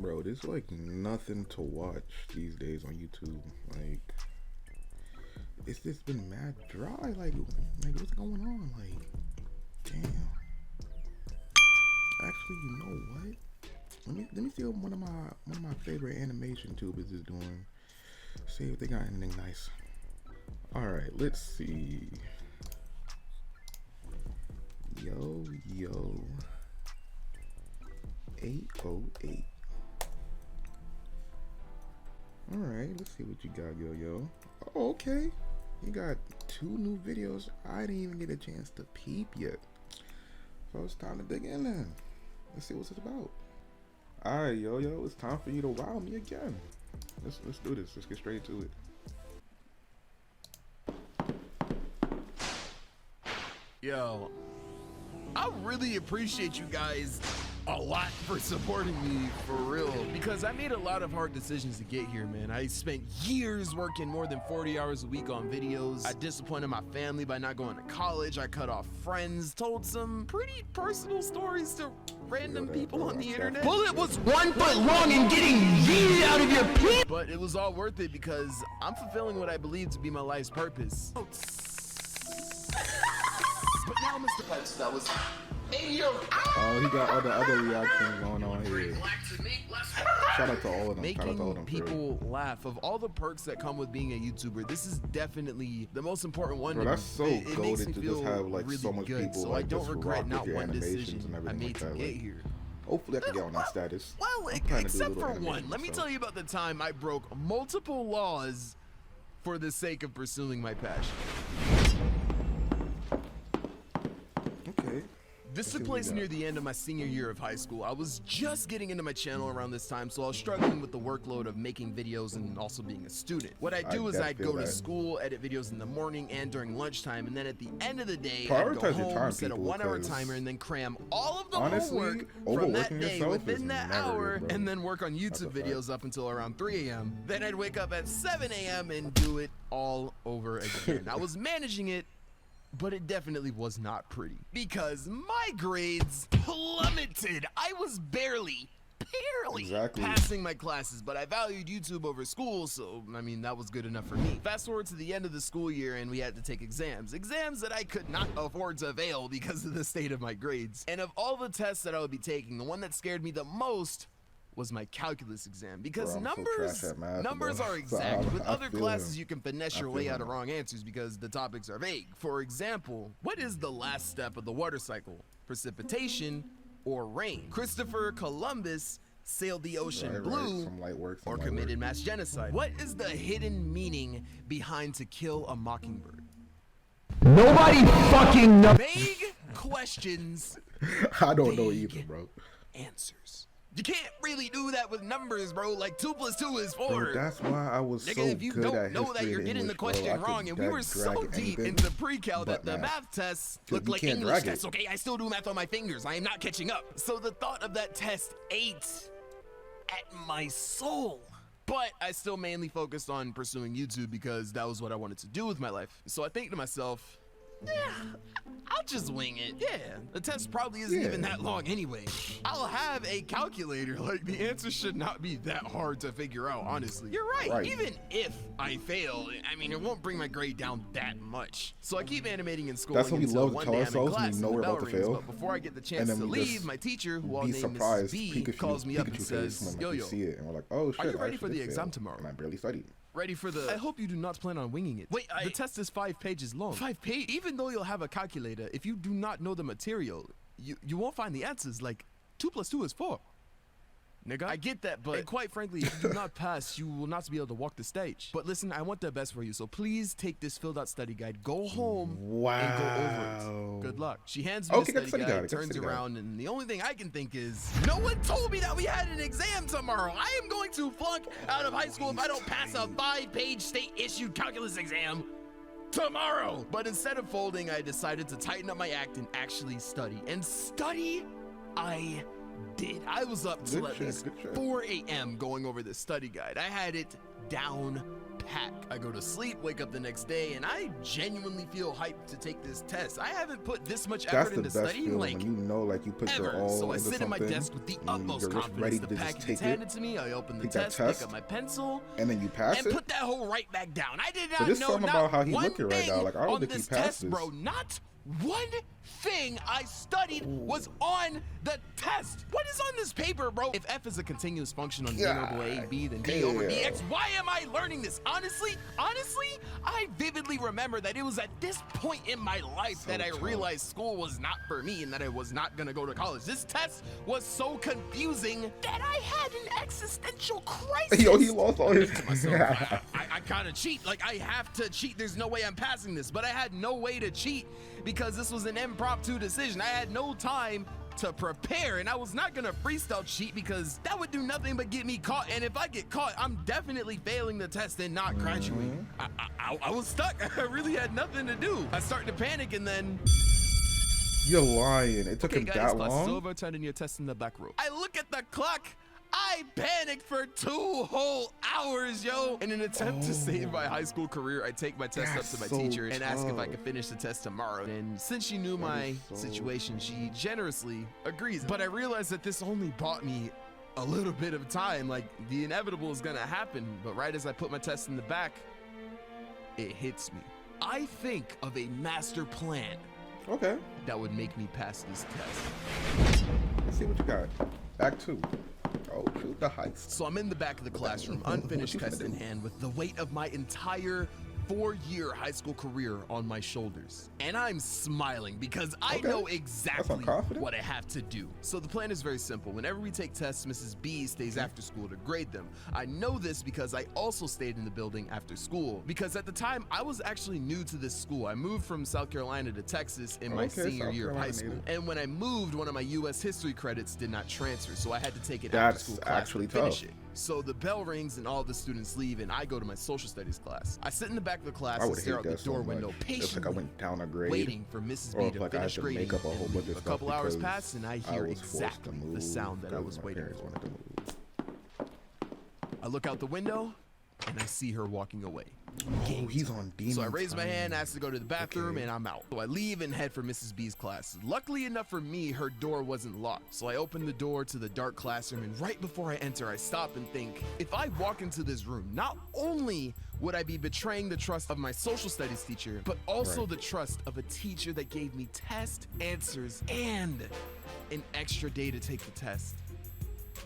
Bro, there's like nothing to watch these days on YouTube. Like, it's just been mad dry. Like what's going on? Like, damn. Actually, you know what? Let me see what one of my favorite animation tubers is doing. See if they got anything nice. All right, let's see. Yoyo 808. All right, let's see what you got, Yoyo. Oh, okay. You got 2 new videos. I didn't even get a chance to peep yet. So it's time to dig in then. Let's see what it's about. All right, Yoyo, it's time for you to wow me again. Let's do this. Let's get straight to it. Yo, I really appreciate you guys a lot for supporting me, for real, because I made a lot of hard decisions to get here, man. I spent years working more than 40 hours a week on videos. I disappointed my family by not going to college. I cut off friends, told some pretty personal stories to random people on the internet. Bullet was 1 foot long and getting yeeted out of your pit. But it was all worth it because I'm fulfilling what I believe to be my life's purpose. But now, Mr. Pence, that was in your Oh, he got all the other reactions going on here. Shout out to all of them. Making people laugh. Of all the perks that come with being a YouTuber, this is definitely the most important one. Bro, that's so goated to just have like really so much good. people. So like, I don't regret not one decision and I everything made like to that. get Like, here. hopefully I can get on that status. Well, except for one. Let me tell you about the time I broke multiple laws for the sake of pursuing my passion. Okay. This took place near the end of my senior year of high school. I was just getting into my channel around this time, so I was struggling with the workload of making videos and also being a student. What I'd do is I'd go to school, edit videos in the morning and during lunchtime, and then at the end of the day, I'd go home, set a 1-hour timer, and then cram all of the homework from that day within that hour, and then work on YouTube videos up until around 3 a.m. Then I'd wake up at 7 a.m. and do it all over again. I was managing it, but it definitely was not pretty because my grades plummeted. I was barely passing my classes, but I valued YouTube over school, so I mean that was good enough for me. Fast forward to the end of the school year and we had to take exams that I could not afford to fail because of the state of my grades. And of all the tests that I would be taking, the one that scared me the most was my calculus exam, because numbers are exact. With other classes you can finesse your way out of wrong answers because the topics are vague. For example, what is the last step of the water cycle? Precipitation or rain? Christopher Columbus sailed the ocean blue or committed mass genocide? What is the hidden meaning behind To Kill a Mockingbird? Nobody fucking knows. Vague questions. I don't know either, bro. Answers. You can't really do that with numbers, bro. Like 2 + 2 is 4. Bro, that's why I was so if you good don't at know that you're getting the question wrong, and we were so deep into pre-cal that the math tests look like English tests. Okay, I still do math on my fingers. I am not catching up. So the thought of that test ate at my soul. But I still mainly focused on pursuing YouTube because that was what I wanted to do with my life. So I think to myself, yeah, I'll just wing it. Yeah, the test probably isn't even that long anyway. I'll have a calculator. Like, the answer should not be that hard to figure out, honestly. You're right. Even if I fail, I mean, it won't bring my grade down that much. So I keep animating in school. That's what we love to tell ourselves when we know we're about to fail. But before I get the chance to leave, my teacher, who I'll name Mrs. B, calls me up and says, Yoyo, see it, and we're like, oh shit, are you ready for the exam tomorrow? And I barely studied. Ready for the... I hope you do not plan on winging it. Wait, the test is 5 pages long. 5 pages? Even though you'll have a calculator, if you do not know the material, you won't find the answers. Like, 2 + 2 is 4. Nigga, I get that, but quite frankly, if you do not pass, you will not be able to walk the stage. But listen, I want the best for you, so please take this filled out study guide, go home, and go over it. Good luck. She hands me the study guide, turns around, and the only thing I can think is, no one told me that we had an exam tomorrow. I am going to flunk out of high school if I don't pass a 5-page state-issued calculus exam tomorrow. But instead of folding, I decided to tighten up my act and actually study. And study, I did. I was up till at least 4 a.m. going over the study guide. I had it down hack. I go to sleep, wake up the next day, and I genuinely feel hyped to take this test. I haven't put this much effort into studying like when you know, like you put your ever. all So I into sit at my something, desk with the utmost you're confidence. ready The to just package take is handed to me. I open the test, pick up my pencil, and then you pass and it. put that hoe right back down. I did But not there's know something not about how he one looking right thing now. Like, I don't on think he this passed test, this. bro. Not one thing I studied was on the test. What is on this paper, bro? If f is a continuous function on the interval a, b, then d over dx. Why am I learning this? Honestly, I vividly remember that it was at this point in my life that I realized school was not for me and that I was not gonna go to college. This test was so confusing that I had an existential crisis. Yo, he lost all his. I kind of cheat. Like, I have to cheat. There's no way I'm passing this. But I had no way to cheat because this was an impromptu decision. I had no time to prepare, and I was not gonna freestyle cheat because that would do nothing but get me caught. And if I get caught, I'm definitely failing the test and not graduating. I was stuck. I really had nothing to do. I started to panic, and then You're lying. It took him guys, that class is long. over. Turn in your test in the back row. I look at the clock. I panicked for 2 whole hours, yo. In an attempt to save my high school career, I take my test up to my teacher and ask if I could finish the test tomorrow. And since she knew my situation, she generously agrees. But I realized that this only bought me a little bit of time. Like, the inevitable is gonna happen. But right as I put my test in the back, it hits me. I think of a master plan Okay. that would make me pass this test. Let's see what you got. Back 2. Oh, shoot the heist. So I'm in the back of the classroom, unfinished test in hand, with the weight of my entire 4-year high school career on my shoulders. And I'm smiling because I know exactly what I have to do. So the plan is very simple. Whenever we take tests, Mrs. B stays after school to grade them. I know this because I also stayed in the building after school, because at the time I was actually new to this school. I moved from South Carolina to Texas in my senior year of high school. And when I moved, one of my U.S. history credits did not transfer, so I had to take it after school class to finish it. So the bell rings and all the students leave, and I go to my social studies class. I sit in the back of the class and stare out the door window patiently, waiting for Mrs. B to finish grading. A couple hours pass, and I hear exactly the sound that I was waiting for. I look out the window, and I see her walking away. Oh, he's on demon. So I raise my hand, ask to go to the bathroom, and I'm out. So I leave and head for Mrs. B's class. Luckily enough for me, her door wasn't locked. So I open the door to the dark classroom, and right before I enter, I stop and think, if I walk into this room, not only would I be betraying the trust of my social studies teacher, but also the trust of a teacher that gave me test answers and an extra day to take the test.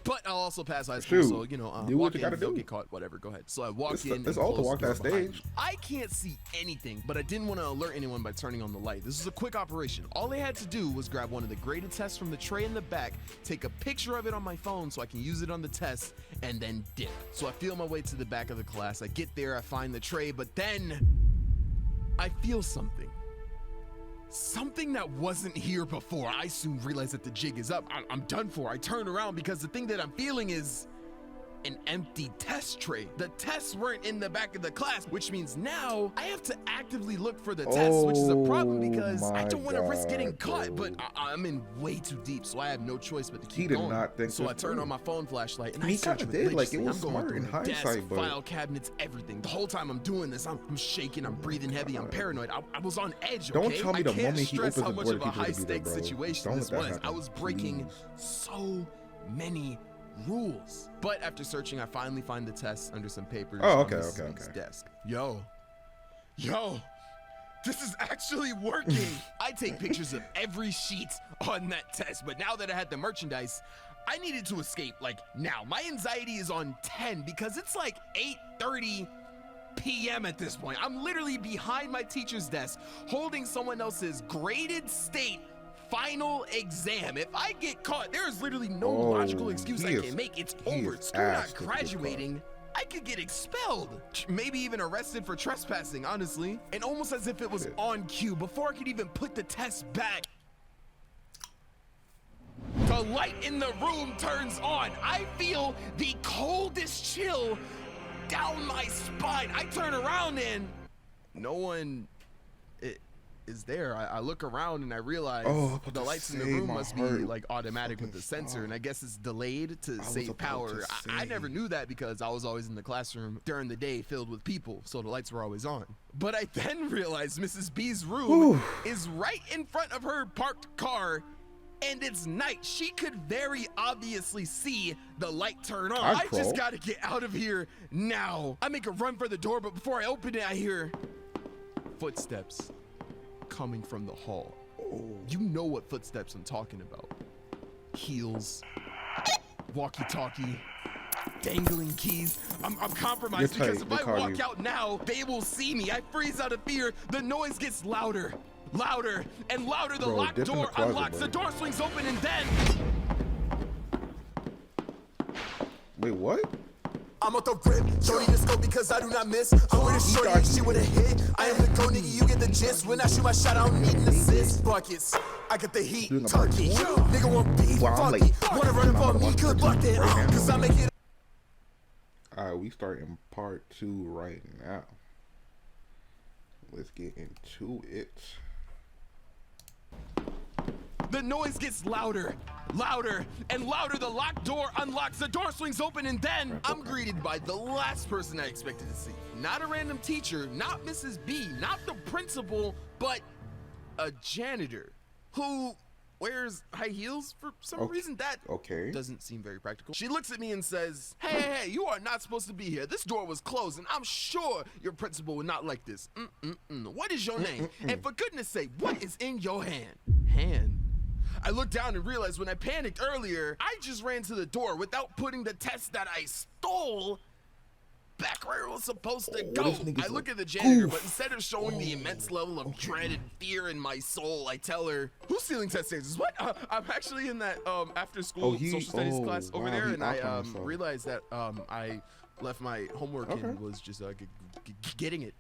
But I'll also pass high school, so, you know, walk in, don't get caught, whatever, go ahead. So I walk in. It's all to walk that stage. I can't see anything, but I didn't want to alert anyone by turning on the light. This is a quick operation. All I had to do was grab one of the graded tests from the tray in the back, take a picture of it on my phone so I can use it on the test, and then dip. So I feel my way to the back of the class. I get there, I find the tray, but then I feel something. Something that wasn't here before. I soon realize that the jig is up. I'm done for. I turn around because the thing that I'm feeling is an empty test tray. The tests weren't in the back of the class, which means now I have to actively look for the tests, which is a problem because I don't want to risk getting caught, but I'm in way too deep, so I have no choice but to keep going. So I turn on my phone flashlight and I search religiously. I'm going through the desk, file cabinets, everything. The whole time I'm doing this, I'm shaking, I'm breathing heavy, I'm paranoid. I was on edge, okay? Don't tell me the moment he opens the door, how much of a high-stakes situation this was. I was breaking so many rules. But after searching, I finally find the test under some papers on Mrs. B's desk. Yo, this is actually working. I take pictures of every sheet on that test, but now that I had the merchandise, I needed to escape, like, now. My anxiety is on 10 because it's like 8:30 p.m. at this point. I'm literally behind my teacher's desk holding someone else's graded state final exam. If I get caught, there is literally no logical excuse I can make. It's over. School not graduating. I could get expelled, maybe even arrested for trespassing, honestly. And almost as if it was on cue, before I could even put the test back, the light in the room turns on. I feel the coldest chill down my spine. I turn around and no one is there. I look around and I realize the lights in the room must be like automatic with the sensor, and I guess it's delayed to save power. I never knew that because I was always in the classroom during the day filled with people, so the lights were always on. But I then realized Mrs. B's room is right in front of her parked car, and it's night. She could very obviously see the light turn on. I just gotta get out of here now. I make a run for the door, but before I open it, I hear footsteps coming from the hall. You know what footsteps I'm talking about. Heels, walkie-talkie, dangling keys. I'm compromised because if I walk out now, they will see me. I freeze out of fear. The noise gets louder. Louder and louder. The locked door unlocks. The door swings open, and then... Wait, what? I'm out the rip, shorty the scope because I do not miss. I'm with a shorty, she with a hit. I am the go nigga, you get the gist. When I shoot my shot, I don't need an assist. Buckets, I got the heat, turkey. Nigga want beef, fuck it. Wanna run up on me, good luck then. Cause I make it. Alright, we start in part 2 right now. Let's get into it. The noise gets louder, louder, and louder. The locked door unlocks, the door swings open, and then I'm greeted by the last person I expected to see. Not a random teacher, not Mrs. B, not the principal, but a janitor who wears high heels for some reason. That doesn't seem very practical. She looks at me and says, hey, you are not supposed to be here. This door was closed, and I'm sure your principal would not like this. What is your name? And for goodness sake, what is in your hand? Hand? I looked down and realized when I panicked earlier, I just ran to the door without putting the test that I stole back where it was supposed to go. I look at the janitor, but instead of showing the immense level of dread and fear in my soul, I tell her, who's stealing test takers? What? I'm actually in that after school social studies class over there, and I realized that I left my homework and was just getting it.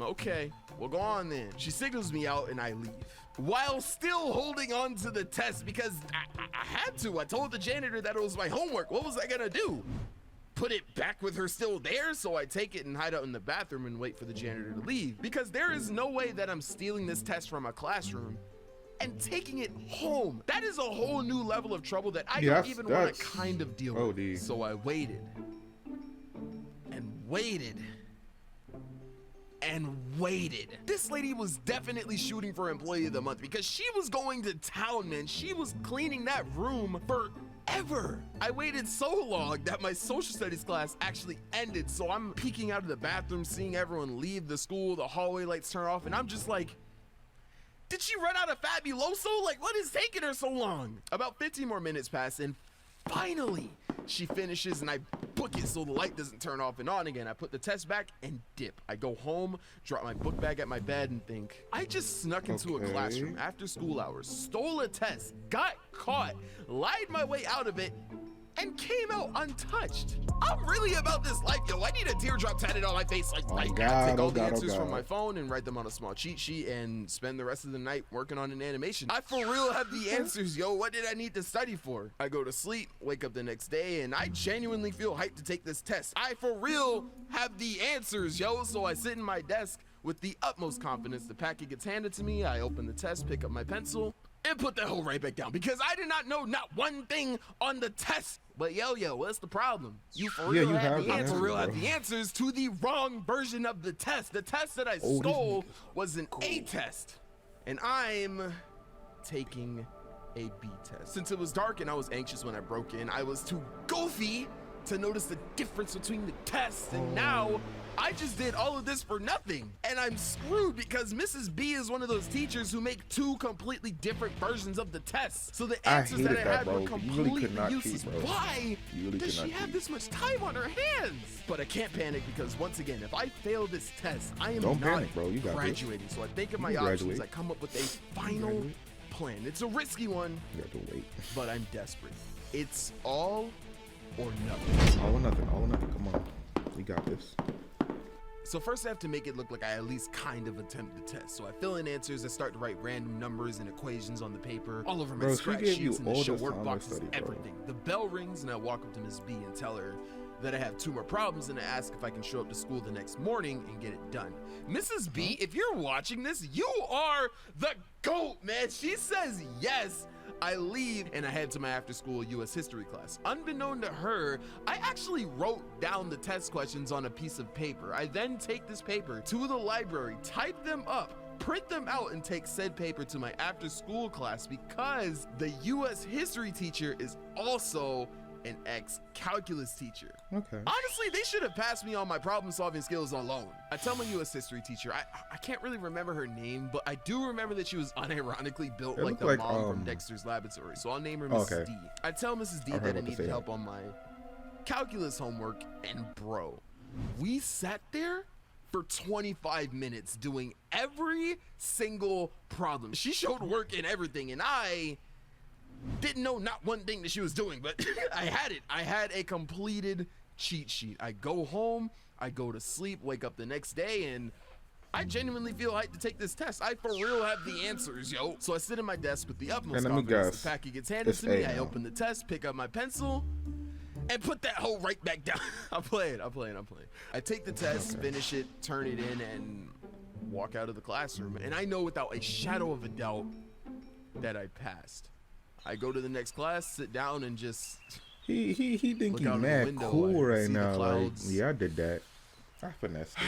Okay, well, go on then. She signals me out and I leave, while still holding on to the test because I had to. I told the janitor that it was my homework. What was I gonna do? Put it back with her still there? So I take it and hide out in the bathroom and wait for the janitor to leave, because there is no way that I'm stealing this test from a classroom and taking it home. That is a whole new level of trouble that I don't even want to kind of deal with. So I waited and waited and waited. This lady was definitely shooting for Employee of the Month because she was going to town, man. She was cleaning that room forever. I waited so long that my social studies class actually ended, so I'm peeking out of the bathroom, seeing everyone leave the school, the hallway lights turn off, and I'm just like, did she run out of Fabuloso? Like, what is taking her so long? About 15 more minutes pass, and finally, she finishes and I book it so the light doesn't turn off and on again. I put the test back and dip. I go home, drop my book bag at my bed and think, I just snuck into a classroom after school hours, stole a test, got caught, lied my way out of it, and came out untouched. I'm really about this life, yo. I need a teardrop tatted on my face. Like, I gotta take all the answers from my phone and write them on a small cheat sheet and spend the rest of the night working on an animation. I for real have the answers, yo. What did I need to study for? I go to sleep, wake up the next day, and I genuinely feel hyped to take this test. I for real have the answers, yo. So I sit in my desk with the utmost confidence. The packet gets handed to me. I open the test, pick up my pencil, and put that hole right back down because I did not know not one thing on the test. But yo, what's the problem? You for real have the answers to the wrong version of the test. The test that I stole was an A test, and I'm taking a B test. Since it was dark and I was anxious when I broke in, I was too goofy to notice the difference between the tests, and now I just did all of this for nothing, and I'm screwed because Mrs. B is one of those teachers who make two completely different versions of the tests. So the answers that I had were completely useless. Why does she have this much time on her hands? But I can't panic because once again, if I fail this test, I am not graduating. So I think of my options. I come up with a final plan. It's a risky one, but I'm desperate. It's all or nothing. All or nothing. All or nothing. Come on, we got this. So first I have to make it look like I at least kind of attempt the test. So I fill in answers, I start to write random numbers and equations on the paper, all over my scratch sheets and the show work boxes, everything. The bell rings and I walk up to Ms. B and tell her that I have 2 more problems and I ask if I can show up to school the next morning and get it done. Mrs. B, if you're watching this, you are the GOAT, man. She says yes. I leave and I head to my after-school U.S. history class. Unbeknown to her, I actually wrote down the test questions on a piece of paper. I then take this paper to the library, type them up, print them out, and take said paper to my after-school class because the U.S. history teacher is also an ex-calculus teacher. Okay. Honestly, they should have passed me on my problem-solving skills alone. I tell my U.S. history teacher, I can't really remember her name, but I do remember that she was unironically built like the mom from Dexter's Laboratory, so I'll name her Mrs. D. I tell Mrs. D that I needed help on my calculus homework, and bro, we sat there for 25 minutes doing every single problem. She showed work in everything, and I didn't know not one thing that she was doing, but I had it. I had a completed cheat sheet. I go home, I go to sleep, wake up the next day, and I genuinely feel hyped to take this test. I for real have the answers, yo. So I sit at my desk with the utmost confidence. The packet gets handed to me. I open the test, pick up my pencil, and put that hoe right back down. I'm playing. I take the test, finish it, turn it in, and walk out of the classroom. And I know without a shadow of a doubt that I passed. I go to the next class, sit down, and just he think he mad cool right now. Like, yeah, I did that. I finessed it.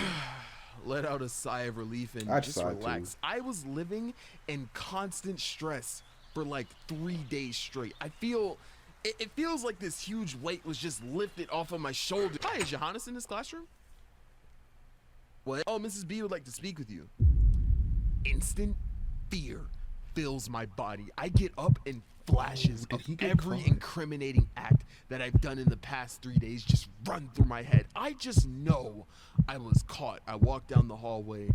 Let out a sigh of relief and just relax. I was living in constant stress for like 3 days straight. I feel it feels like this huge weight was just lifted off of my shoulder. Hi, is Johannes in this classroom? What? Oh, Mrs. B would like to speak with you. Instant fear fills my body. I get up and flashes of every incriminating act that I've done in the past 3 days just run through my head. I just know I was caught. I walk down the hallway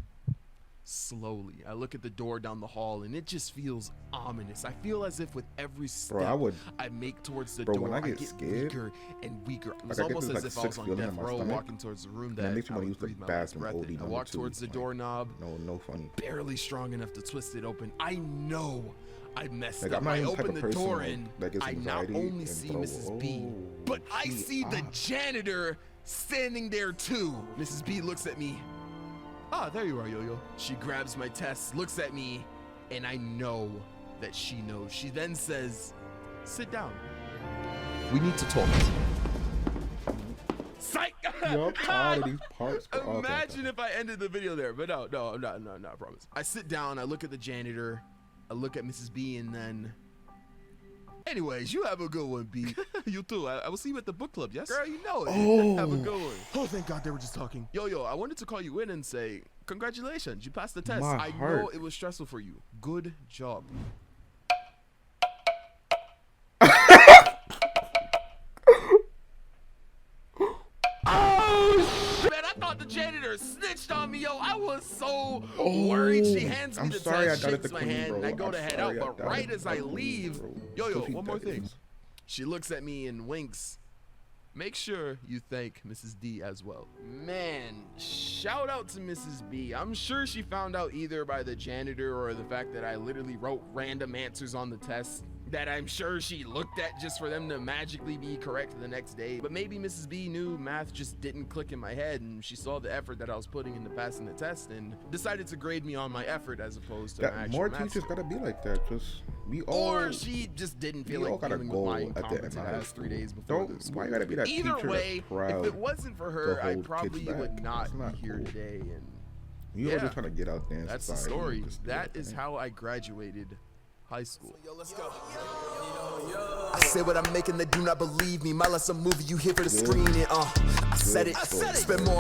slowly. I look at the door down the hall and it just feels ominous. I feel as if with every step I make towards the door, I get weaker and weaker. It was almost as if I was on death row walking towards the room that I would breathe my last breath in. I walk towards the doorknob, no funny, barely strong enough to twist it open. I know I messed up. I open the door and I not only see Mrs. B, but I see the janitor standing there too. Mrs. B looks at me. Ah, there you are, Yo-Yo. She grabs my test, looks at me, and I know that she knows. She then says, sit down. We need to talk. Psych! Imagine if I ended the video there, but no, I promise. I sit down, I look at the janitor, I look at Mrs. B, and then... Anyways, you have a good one, B. You too. I will see you at the book club, yes? Girl, you know it. Oh. Have a good one. Oh, thank God they were just talking. Yo, I wanted to call you in and say, congratulations, you passed the test. I know it was stressful for you. Good job. Man, I thought the janitor snitched on me, yo. I was so worried. She hands me the test, shakes my hand, and I go to head out. But right as I leave, Yo, one more thing. She looks at me and winks. Make sure you thank Mrs. D as well. Man, shout out to Mrs. B. I'm sure she found out either by the janitor or the fact that I literally wrote random answers on the test that I'm sure she looked at just for them to magically be correct the next day. But maybe Mrs. B knew math just didn't click in my head and she saw the effort that I was putting into passing the test and decided to grade me on my effort as opposed to my actual more math teachers score. Gotta be like that. Just we all. Or she just didn't feel like dealing with my incompetence in the past 3 days before this. Why you gotta be that Either teacher way, if it wasn't for her, I probably would not be here today. And you always trying to get out there. In that's society. The story. That is how I graduated high school. Yo, let's go. I say what I'm making, they do not believe me. My last movie, you here for the screen. I said it. Spend more.